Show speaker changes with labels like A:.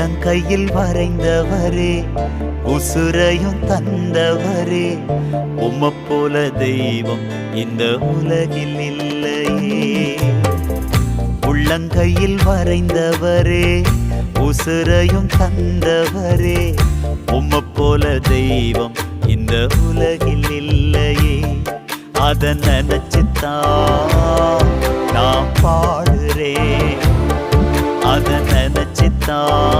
A: உள்ளங்கையில் வரைந்தவரே, உசுரையும் தந்தவரே, உம்மை போல தெய்வம் இந்த உலகில் இல்லையே. உள்ளங்கையில் வரைந்தவரே, உசுரையும் தந்தவரே, உம்மை போல தெய்வம் இந்த உலகில் இல்லையே. அத நினைச்சுத்தான் நான் பாடுறேன், அத நினைச்சுத்தான்